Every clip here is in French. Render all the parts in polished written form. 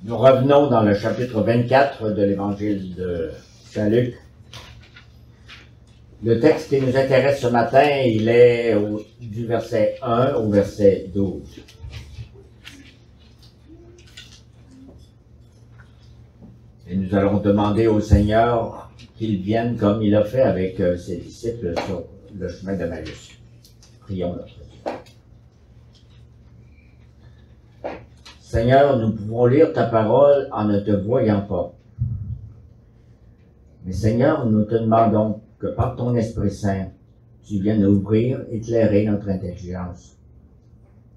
Nous revenons dans le chapitre 24 de l'Évangile de Saint-Luc. Le texte qui nous intéresse ce matin, il est du verset 1 au verset 12. Et nous allons demander au Seigneur qu'il vienne comme il a fait avec ses disciples sur le chemin d'Emmaüs. Prions notre Dieu. Seigneur, nous pouvons lire ta parole en ne te voyant pas. Mais Seigneur, nous te demandons que par ton Esprit Saint, tu viennes ouvrir, éclairer notre intelligence,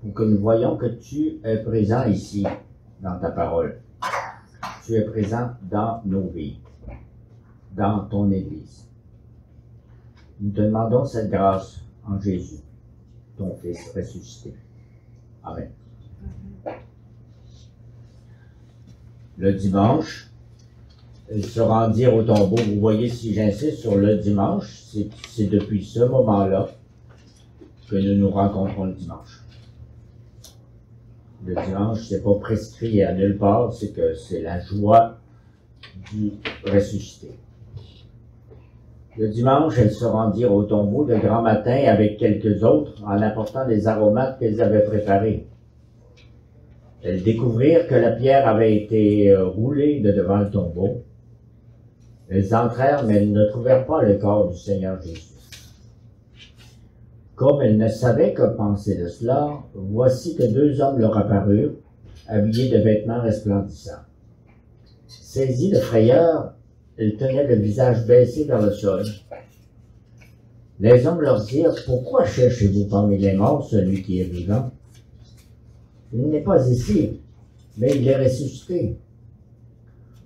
pour que nous voyions que tu es présent ici, dans ta parole. Tu es présent dans nos vies, dans ton Église. Nous te demandons cette grâce en Jésus, ton Fils ressuscité. Amen. Le dimanche, ils se rendirent au tombeau. Vous voyez, si j'insiste sur le dimanche, c'est depuis ce moment-là que nous nous rencontrons le dimanche. Le dimanche, c'est pas prescrit à nulle part, c'est que c'est la joie du ressuscité. Le dimanche, elles se rendirent au tombeau de grand matin avec quelques autres en apportant des aromates qu'elles avaient préparés. Elles découvrirent que la pierre avait été roulée de devant le tombeau. Elles entrèrent, mais elles ne trouvèrent pas le corps du Seigneur Jésus. Comme elles ne savaient que penser de cela, voici que deux hommes leur apparurent, habillés de vêtements resplendissants. Saisies de frayeur, elles tenaient le visage baissé vers le sol. Les hommes leur dirent, « Pourquoi cherchez-vous parmi les morts celui qui est vivant? Il n'est pas ici, mais il est ressuscité.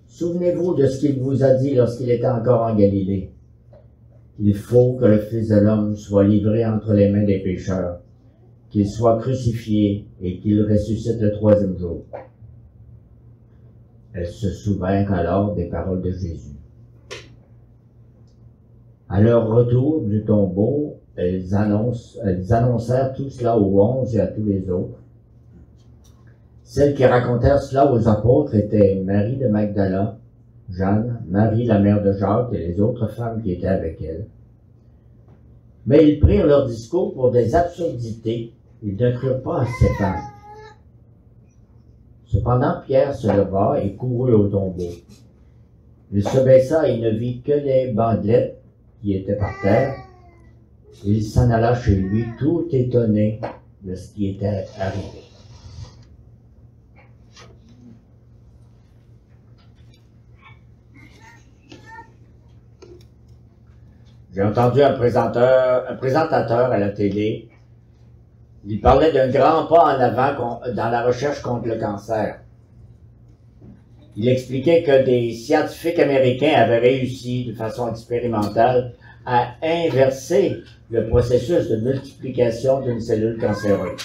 Souvenez-vous de ce qu'il vous a dit lorsqu'il était encore en Galilée. Il faut que le Fils de l'homme soit livré entre les mains des pécheurs, qu'il soit crucifié et qu'il ressuscite le troisième jour. » Elles se souvinrent alors des paroles de Jésus. À leur retour du tombeau, elles annoncèrent tout cela aux 11 et à tous les autres. Celles qui racontèrent cela aux apôtres étaient Marie de Magdala, Jeanne, Marie la mère de Jacques et les autres femmes qui étaient avec elle. Mais ils prirent leur discours pour des absurdités, ils ne crurent pas à ces femmes. Cependant, Pierre se leva et courut au tombeau. Il se baissa et ne vit que les bandelettes qui étaient par terre. Il s'en alla chez lui tout étonné de ce qui était arrivé. J'ai entendu un présentateur à la télé. Il parlait d'un grand pas en avant dans la recherche contre le cancer. Il expliquait que des scientifiques américains avaient réussi de façon expérimentale à inverser le processus de multiplication d'une cellule cancéreuse.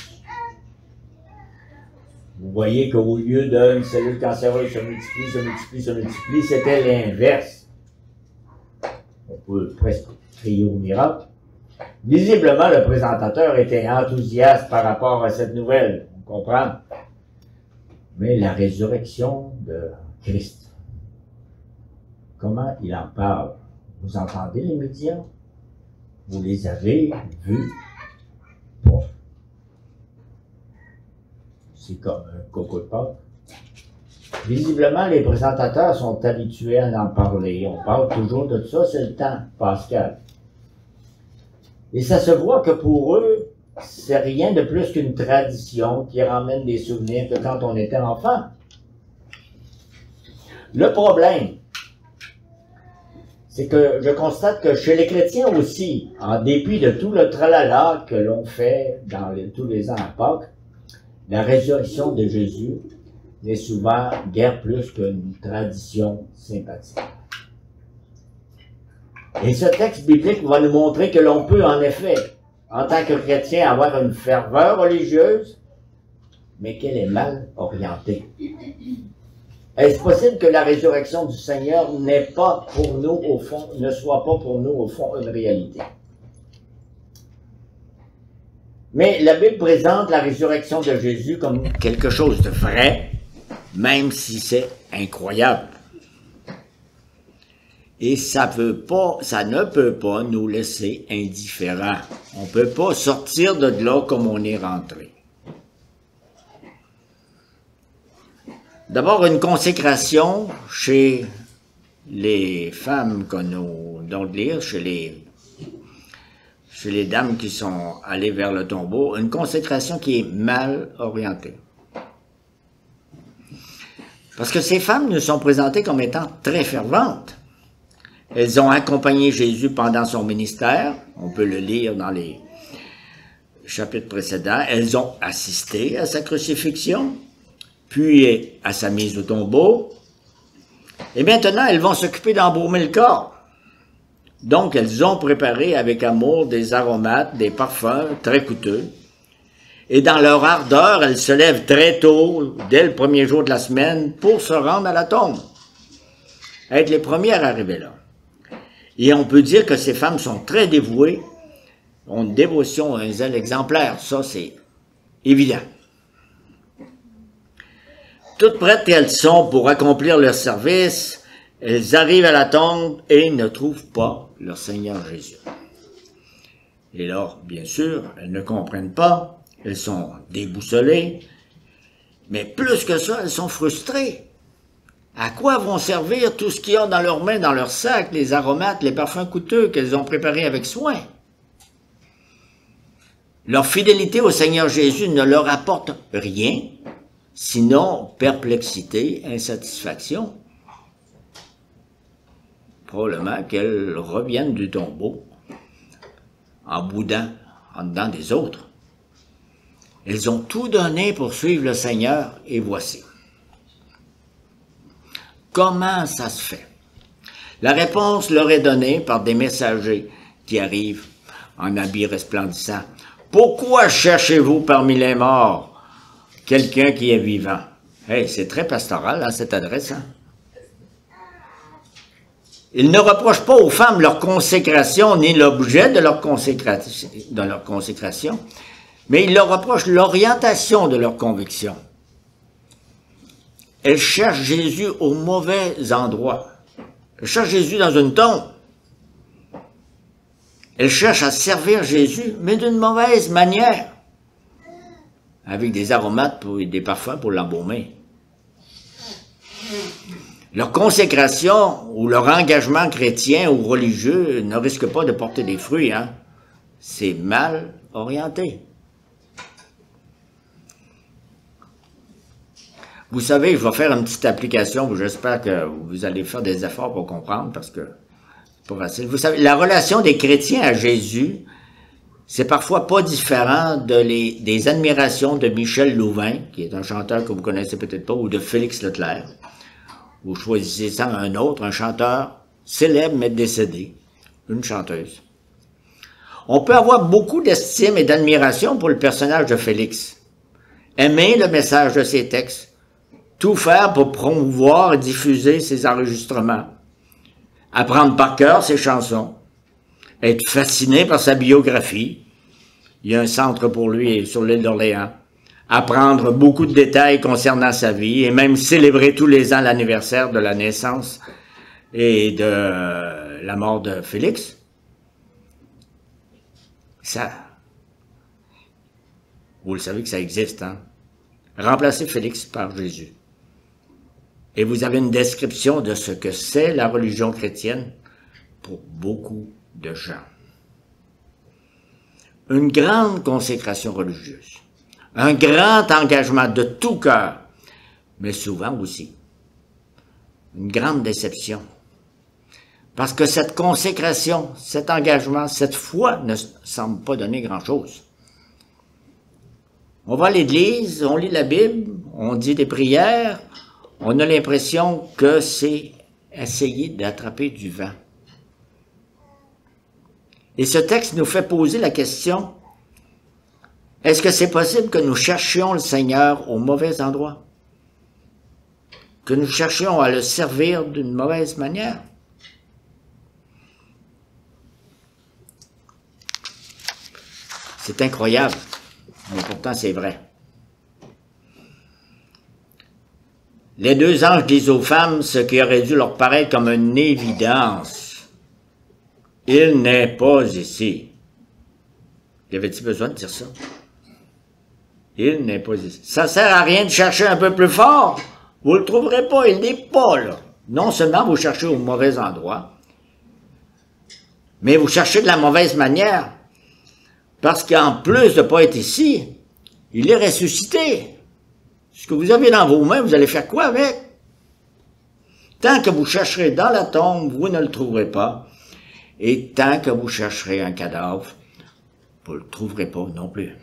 Vous voyez qu'au lieu d'une cellule cancéreuse se multiplie, c'était l'inverse. On peut presque crier au miracle. Visiblement, le présentateur était enthousiaste par rapport à cette nouvelle, on comprend. Mais la résurrection de Christ, comment il en parle? Vous entendez les médias? Vous les avez vus? Bon. C'est comme un coco de Pâques. Visiblement, les présentateurs sont habitués à en parler. On parle toujours de ça, c'est le temps pascal. Et ça se voit que pour eux, c'est rien de plus qu'une tradition qui ramène des souvenirs de quand on était enfant. Le problème, c'est que je constate que chez les chrétiens aussi, en dépit de tout le tralala que l'on fait tous les ans à Pâques, la résurrection de Jésus n'est souvent guère plus qu'une tradition sympathique. Et ce texte biblique va nous montrer que l'on peut en effet, en tant que chrétien, avoir une ferveur religieuse, mais qu'elle est mal orientée. Est-ce possible que la résurrection du Seigneur n'est pas pour nous au fond, ne soit pas pour nous au fond une réalité? Mais la Bible présente la résurrection de Jésus comme quelque chose de vrai, même si c'est incroyable. Et ça ne peut pas nous laisser indifférents. On ne peut pas sortir de là comme on est rentré. D'abord, une consécration chez les femmes qu'on nous donne de lire, chez les dames qui sont allées vers le tombeau, une consécration qui est mal orientée. Parce que ces femmes nous sont présentées comme étant très ferventes. Elles ont accompagné Jésus pendant son ministère, on peut le lire dans les chapitres précédents. Elles ont assisté à sa crucifixion, puis à sa mise au tombeau. Et maintenant, elles vont s'occuper d'embaumer le corps. Donc, elles ont préparé avec amour des aromates, des parfums très coûteux. Et dans leur ardeur, elles se lèvent très tôt, dès le premier jour de la semaine, pour se rendre à la tombe. Être les premières à arriver là. Et on peut dire que ces femmes sont très dévouées, ont une dévotion, un zèle exemplaire. Ça, c'est évident. Toutes prêtes qu'elles sont pour accomplir leur service, elles arrivent à la tombe et ne trouvent pas leur Seigneur Jésus. Et là, bien sûr, elles ne comprennent pas, elles sont déboussolées, mais plus que ça, elles sont frustrées. À quoi vont servir tout ce qu'il y a dans leurs mains, dans leur sac, les aromates, les parfums coûteux qu'elles ont préparés avec soin? Leur fidélité au Seigneur Jésus ne leur apporte rien, sinon perplexité, insatisfaction. Probablement qu'elles reviennent du tombeau en boudant en dedans des autres. Elles ont tout donné pour suivre le Seigneur, et voici. Comment ça se fait? La réponse leur est donnée par des messagers qui arrivent en habits resplendissants. Pourquoi cherchez-vous parmi les morts quelqu'un qui est vivant? Hey, c'est très pastoral, hein, cette adresse. Hein? Ils ne reprochent pas aux femmes leur consécration, ni l'objet de leur consécration, mais ils leur reprochent l'orientation de leur conviction. Elles cherchent Jésus au mauvais endroit. Elles cherchent Jésus dans une tombe. Elles cherchent à servir Jésus, mais d'une mauvaise manière, avec des aromates et des parfums pour l'embaumer. Leur consécration ou leur engagement chrétien ou religieux ne risque pas de porter des fruits. Hein? C'est mal orienté. Vous savez, je vais faire une petite application, j'espère que vous allez faire des efforts pour comprendre, parce que c'est pas facile. Vous savez, la relation des chrétiens à Jésus, c'est parfois pas différent des admirations de Michel Louvain, qui est un chanteur que vous connaissez peut-être pas, ou de Félix Leclerc. Vous choisissez un autre, un chanteur célèbre mais décédé, une chanteuse. On peut avoir beaucoup d'estime et d'admiration pour le personnage de Félix, aimer le message de ses textes, tout faire pour promouvoir et diffuser ses enregistrements, apprendre par cœur ses chansons, être fasciné par sa biographie, il y a un centre pour lui sur l'île d'Orléans, apprendre beaucoup de détails concernant sa vie et même célébrer tous les ans l'anniversaire de la naissance et de la mort de Félix. Ça, vous le savez que ça existe, hein? Remplacez Félix par Jésus. Et vous avez une description de ce que c'est la religion chrétienne pour beaucoup de gens. Une grande consécration religieuse, un grand engagement de tout cœur, mais souvent aussi une grande déception. Parce que cette consécration, cet engagement, cette foi ne semble pas donner grand-chose. On va à l'église, on lit la Bible, on dit des prières, on a l'impression que c'est essayer d'attraper du vent. Et ce texte nous fait poser la question, est-ce que c'est possible que nous cherchions le Seigneur au mauvais endroit? Que nous cherchions à le servir d'une mauvaise manière? C'est incroyable, mais pourtant c'est vrai. Les deux anges disent aux femmes ce qui aurait dû leur paraître comme une évidence. Il n'est pas ici. Y avait-il besoin de dire ça? Il n'est pas ici. Ça sert à rien de chercher un peu plus fort. Vous le trouverez pas, il n'est pas là. Non seulement vous cherchez au mauvais endroit, mais vous cherchez de la mauvaise manière. Parce qu'en plus de ne pas être ici, il est ressuscité. Ce que vous avez dans vos mains, vous allez faire quoi avec? Tant que vous chercherez dans la tombe, vous ne le trouverez pas. Et tant que vous chercherez un cadavre, vous ne le trouverez pas non plus.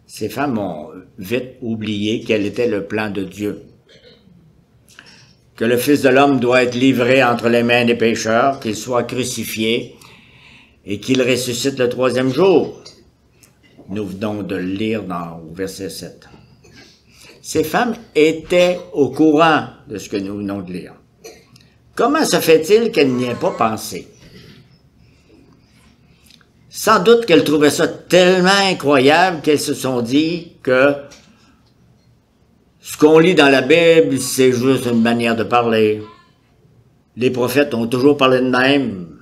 Ces femmes ont vite oublié quel était le plan de Dieu. Que le Fils de l'homme doit être livré entre les mains des pécheurs, qu'il soit crucifié et qu'il ressuscite le troisième jour. Nous venons de le lire au verset 7. Ces femmes étaient au courant de ce que nous venons de lire. Comment se fait-il qu'elles n'y aient pas pensé? Sans doute qu'elles trouvaient ça tellement incroyable qu'elles se sont dit que ce qu'on lit dans la Bible, c'est juste une manière de parler. Les prophètes ont toujours parlé de même.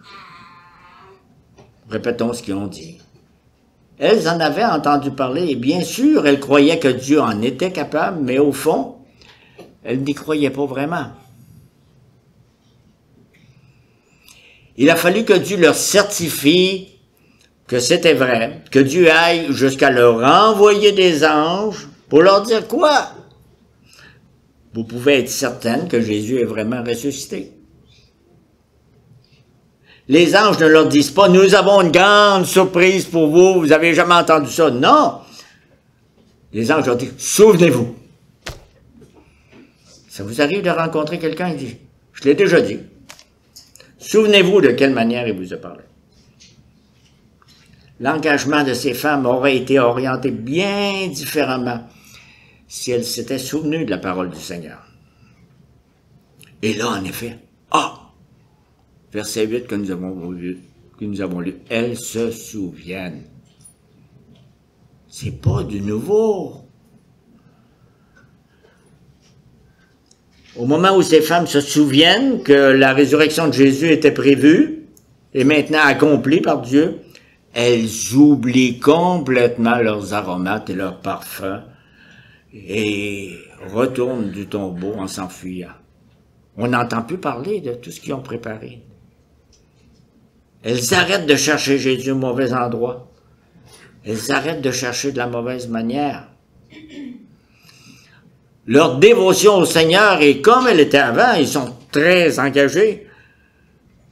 Répétons ce qu'ils ont dit. Elles en avaient entendu parler, et bien sûr, elles croyaient que Dieu en était capable, mais au fond, elles n'y croyaient pas vraiment. Il a fallu que Dieu leur certifie que c'était vrai, que Dieu aille jusqu'à leur envoyer des anges pour leur dire quoi? Vous pouvez être certaine que Jésus est vraiment ressuscité. Les anges ne leur disent pas, nous avons une grande surprise pour vous, vous n'avez jamais entendu ça. Non! Les anges leur disent, souvenez-vous. Ça vous arrive de rencontrer quelqu'un, il dit, je l'ai déjà dit. Souvenez-vous de quelle manière il vous a parlé. L'engagement de ces femmes aurait été orienté bien différemment si elles s'étaient souvenues de la parole du Seigneur. Et là, en effet, verset 8 que nous avons lu, elles se souviennent. C'est pas du nouveau. Au moment où ces femmes se souviennent que la résurrection de Jésus était prévue et maintenant accomplie par Dieu, elles oublient complètement leurs aromates et leurs parfums et retournent du tombeau en s'enfuyant. On n'entend plus parler de tout ce qu'ils ont préparé. Elles arrêtent de chercher Jésus au mauvais endroit. Elles arrêtent de chercher de la mauvaise manière. Leur dévotion au Seigneur est comme elle était avant, ils sont très engagés,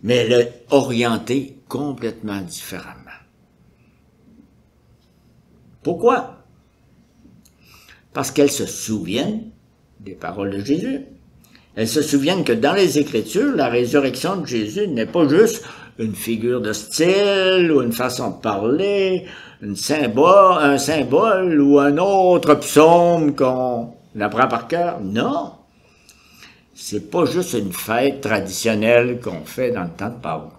mais elle est orientée complètement différemment. Pourquoi? Parce qu'elles se souviennent des paroles de Jésus. Elles se souviennent que dans les Écritures, la résurrection de Jésus n'est pas juste une figure de style ou une façon de parler, un symbole ou un autre psaume qu'on apprend par cœur. Non, c'est pas juste une fête traditionnelle qu'on fait dans le temps de Pâques.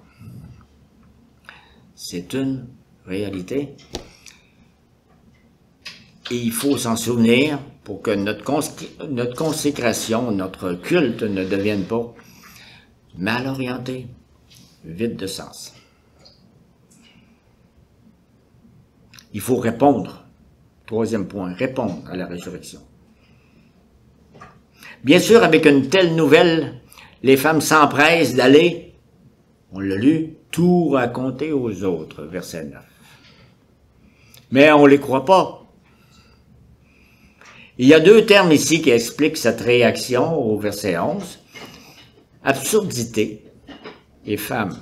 C'est une réalité. Et il faut s'en souvenir pour que notre consécration, notre culte ne devienne pas mal orienté, vide de sens. Il faut répondre. Troisième point, répondre à la résurrection. Bien sûr, avec une telle nouvelle, les femmes s'empressent d'aller, on l'a lu, tout raconter aux autres, verset 9. Mais on ne les croit pas. Il y a deux termes ici qui expliquent cette réaction au verset 11. Absurdité et femme.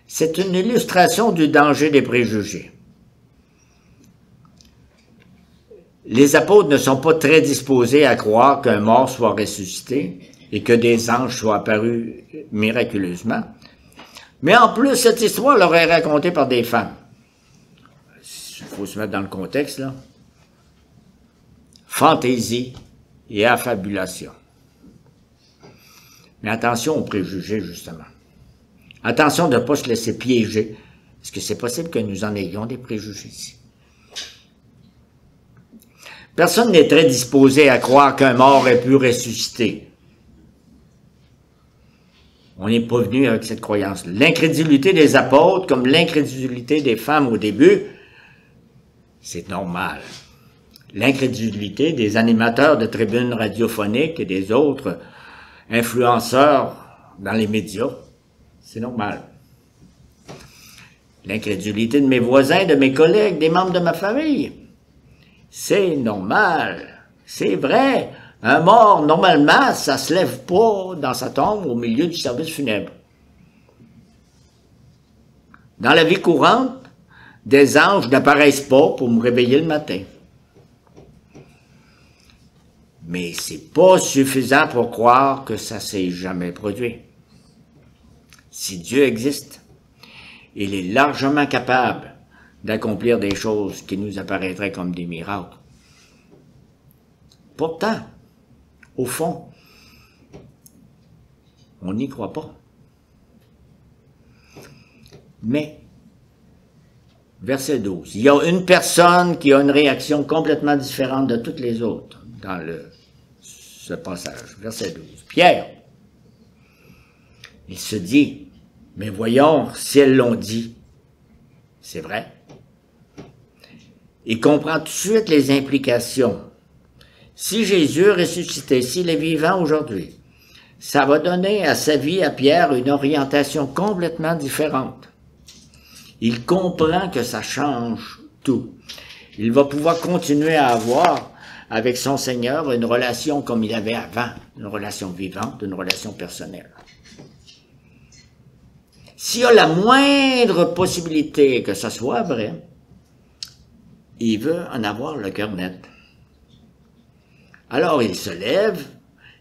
C'est une illustration du danger des préjugés. Les apôtres ne sont pas très disposés à croire qu'un mort soit ressuscité et que des anges soient apparus miraculeusement. Mais en plus, cette histoire leur est racontée par des femmes. Il faut se mettre dans le contexte, là. Fantaisie et affabulation. Mais attention aux préjugés, justement. Attention de ne pas se laisser piéger, parce que c'est possible que nous en ayons des préjugés ici. Personne n'est très disposé à croire qu'un mort ait pu ressusciter. On n'est pas venu avec cette croyance. L'incrédulité des apôtres, comme l'incrédulité des femmes au début, c'est normal. L'incrédulité des animateurs de tribunes radiophoniques et des autres influenceurs dans les médias, c'est normal. L'incrédulité de mes voisins, de mes collègues, des membres de ma famille, c'est normal. C'est vrai. Un mort, normalement, ça se lève pas dans sa tombe au milieu du service funèbre. Dans la vie courante, des anges n'apparaissent pas pour me réveiller le matin. Mais c'est pas suffisant pour croire que ça s'est jamais produit. Si Dieu existe, il est largement capable d'accomplir des choses qui nous apparaîtraient comme des miracles. Pourtant, au fond, on n'y croit pas. Mais, verset 12, il y a une personne qui a une réaction complètement différente de toutes les autres dans ce passage. Verset 12. Pierre, il se dit, mais voyons si elles l'ont dit. C'est vrai. Il comprend tout de suite les implications. Si Jésus est ressuscité, s'il est vivant aujourd'hui, ça va donner à sa vie, à Pierre, une orientation complètement différente. Il comprend que ça change tout. Il va pouvoir continuer à avoir avec son Seigneur une relation comme il avait avant, une relation vivante, une relation personnelle. S'il y a la moindre possibilité que ça soit vrai, il veut en avoir le cœur net. Alors il se lève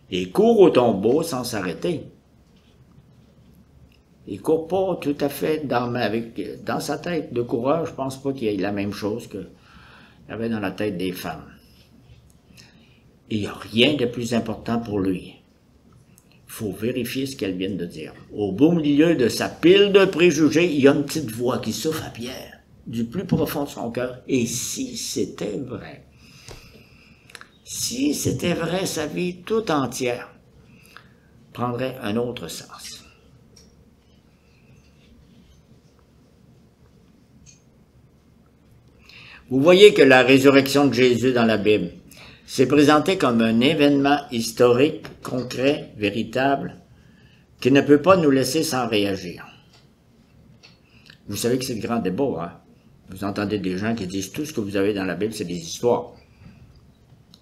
et court au tombeau sans s'arrêter. Il ne court pas tout à fait dans sa tête de coureur. Je ne pense pas qu'il y ait la même chose qu'il y avait dans la tête des femmes. Il n'y a rien de plus important pour lui. Il faut vérifier ce qu'elles viennent de dire. Au beau milieu de sa pile de préjugés, il y a une petite voix qui souffle à Pierre, du plus profond de son cœur. Et si c'était vrai? Si c'était vrai, sa vie tout entière prendrait un autre sens. Vous voyez que la résurrection de Jésus dans la Bible s'est présentée comme un événement historique, concret, véritable, qui ne peut pas nous laisser sans réagir. Vous savez que c'est le grand débat, hein? Vous entendez des gens qui disent tout ce que vous avez dans la Bible, c'est des histoires.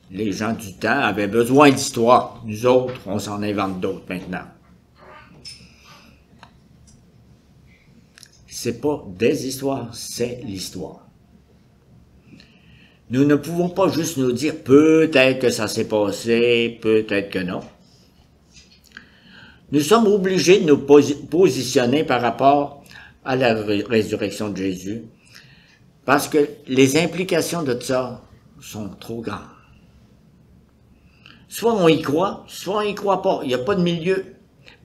Les gens du temps avaient besoin d'histoires. Nous autres, on s'en invente d'autres maintenant. C'est pas des histoires, c'est l'histoire. Nous ne pouvons pas juste nous dire peut-être que ça s'est passé, peut-être que non. Nous sommes obligés de nous positionner par rapport à la résurrection de Jésus, parce que les implications de ça sont trop grandes. Soit on y croit, soit on y croit pas. Il n'y a pas de milieu.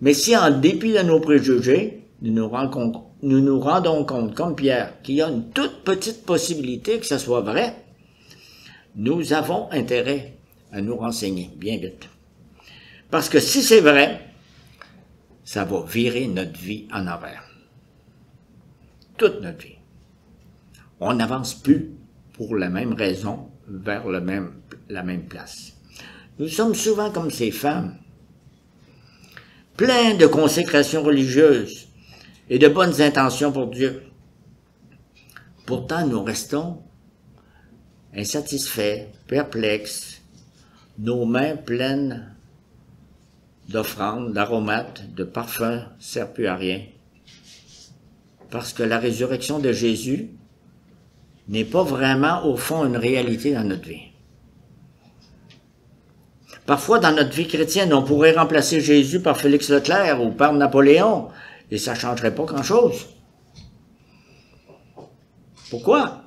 Mais si en dépit de nos préjugés, nous nous rendons compte, comme Pierre, qu'il y a une toute petite possibilité que ça soit vrai, nous avons intérêt à nous renseigner bien vite. Parce que si c'est vrai, ça va virer notre vie en envers. Toute notre vie. On n'avance plus pour la même raison vers la même place. Nous sommes souvent comme ces femmes, pleins de consécration religieuse et de bonnes intentions pour Dieu. Pourtant, nous restons insatisfaits, perplexes, nos mains pleines d'offrandes, d'aromates, de parfums, ne servent plus à rien. Parce que la résurrection de Jésus n'est pas vraiment, au fond, une réalité dans notre vie. Parfois, dans notre vie chrétienne, on pourrait remplacer Jésus par Félix Leclerc ou par Napoléon, et ça ne changerait pas grand-chose. Pourquoi?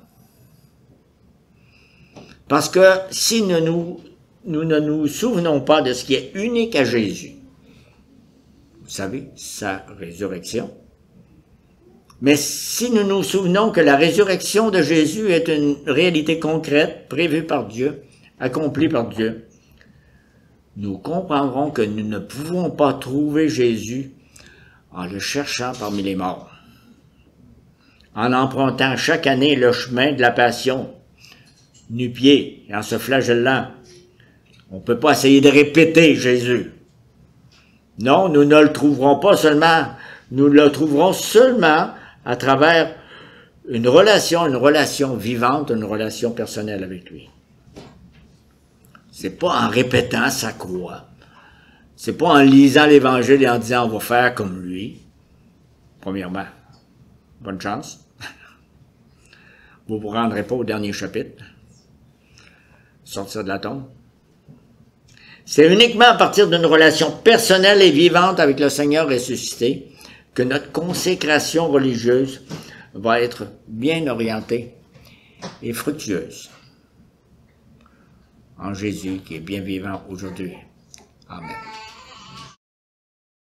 Parce que si nous ne nous souvenons pas de ce qui est unique à Jésus, vous savez, sa résurrection, mais si nous nous souvenons que la résurrection de Jésus est une réalité concrète, prévue par Dieu, accompli par Dieu, nous comprendrons que nous ne pouvons pas trouver Jésus en le cherchant parmi les morts, en empruntant chaque année le chemin de la passion, nu-pieds et en se flagellant. On ne peut pas essayer de répéter Jésus. Non, nous ne le trouverons pas seulement, nous le trouverons seulement à travers une relation vivante, une relation personnelle avec lui. C'est pas en répétant sa croix. C'est pas en lisant l'Évangile et en disant on va faire comme lui. Premièrement, bonne chance. Vous ne vous rendrez pas au dernier chapitre. Sortir de la tombe. C'est uniquement à partir d'une relation personnelle et vivante avec le Seigneur ressuscité que notre consécration religieuse va être bien orientée et fructueuse en Jésus qui est bien vivant aujourd'hui. Amen.